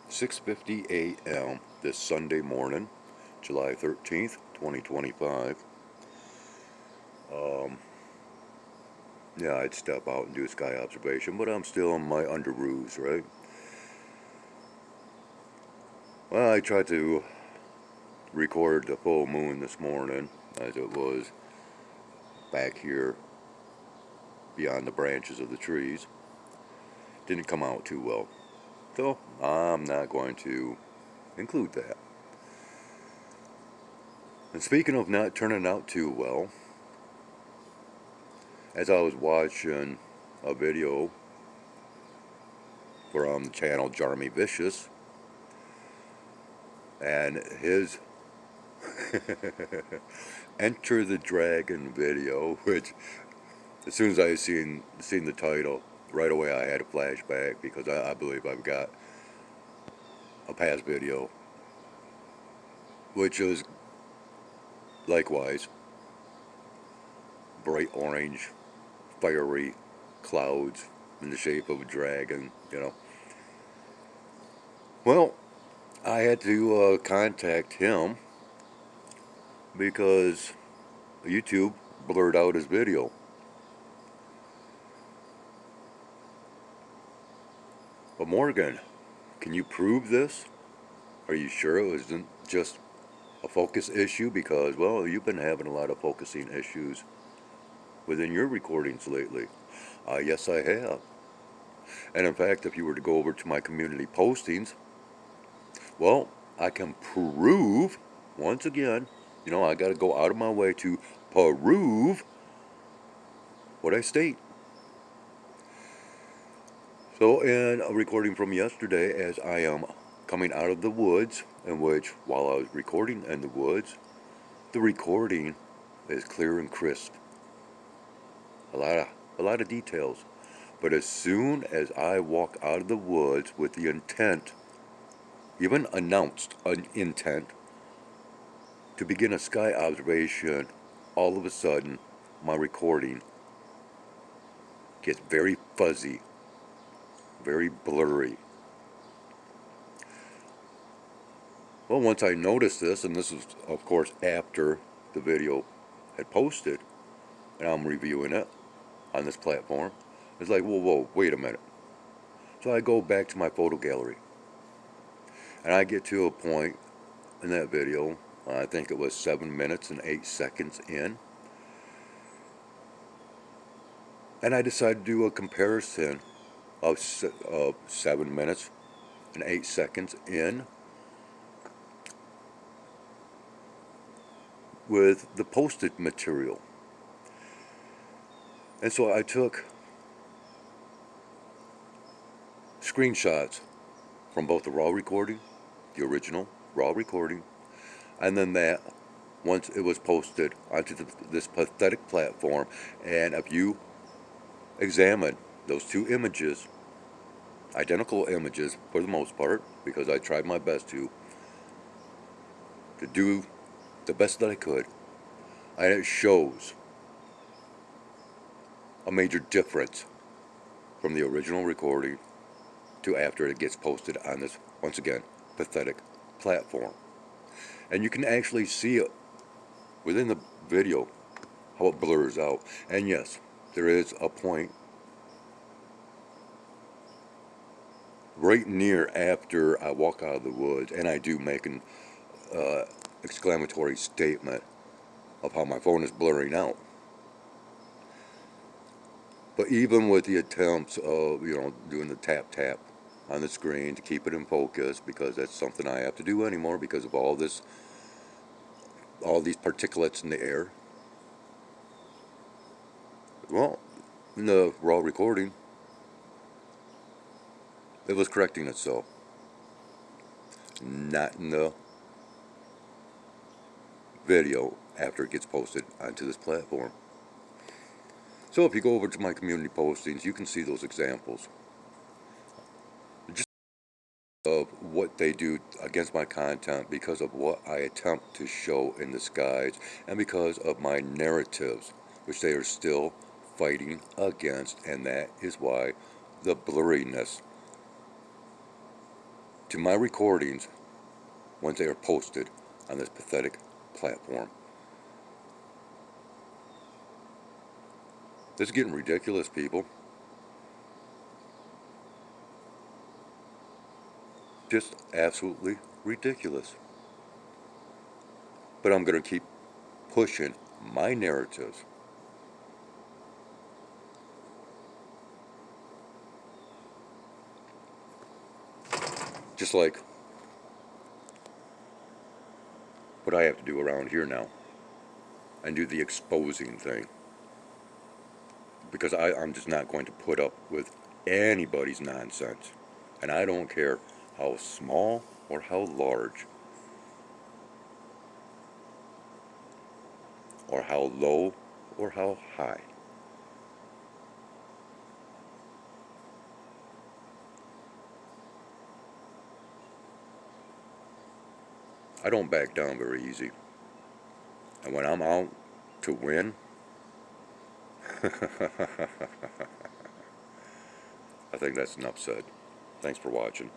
6:50 a.m. this Sunday morning, July 13th, 2025. Um, yeah, I'd step out and do a sky observation, but I'm still in my underoos, right? Well, I tried to record the full moon this morning as it was back here beyond the branches of the trees. Didn't come out too well, so I'm not going to include that. And speaking of not turning out too well, as I was watching a video from the channel Jarmy Vicious and his Enter the Dragon video, which as soon as I seen the title, right away I had a flashback because I believe I've got a past video, which is likewise bright orange, fiery clouds in the shape of a dragon. Well, I had to contact him because YouTube blurred out his video. But Morgan, can you prove this? Are you sure it wasn't just a focus issue? Because, well, you've been having a lot of focusing issues within your recordings lately. Yes, I have. And in fact, if you were to go over to my community postings, well, I can prove, once again, I got to go out of my way to prove what I state. So, in a recording from yesterday, as I am coming out of the woods, in which, while I was recording in the woods, the recording is clear and crisp. A lot of details. But as soon as I walk out of the woods with the intent, even announced an intent, to begin a sky observation, all of a sudden, my recording gets very fuzzy, very blurry. Well, once I noticed this, and this was, of course, after the video had posted, and I'm reviewing it on this platform, it's like, whoa, wait a minute. So I go back to my photo gallery, and I get to a point in that video, I think it was 7 minutes and 8 seconds in, and I decided to do a comparison of 7 minutes and 8 seconds in with the posted material. And so I took screenshots from both the raw recording, the original raw recording, and then that once it was posted onto this pathetic platform. And if you examine those two images, identical images for the most part, because I tried my best to do the best that I could, and it shows a major difference from the original recording to after it gets posted on this, once again, pathetic platform. And you can actually see it within the video, how it blurs out. And yes, there is a point right near after I walk out of the woods, and I do make an exclamatory statement of how my phone is blurring out. But even with the attempts of, doing the tap on the screen to keep it in focus, because that's something I have to do anymore because of all these particulates in the air. Well, in the raw recording, it was correcting itself. Not in the video after it gets posted onto this platform. So if you go over to my community postings, you can see those examples. Just of what they do against my content because of what I attempt to show in the skies and because of my narratives, which they are still fighting against, and that is why the blurriness to my recordings once they are posted on this pathetic platform. This is getting ridiculous, people. Just absolutely ridiculous. But I'm going to keep pushing my narratives. Just like what I have to do around here now. And do the exposing thing. Because I'm just not going to put up with anybody's nonsense. And I don't care how small or how large, or how low or how high. I don't back down very easy. And when I'm out to win, I think that's enough said. Thanks for watching.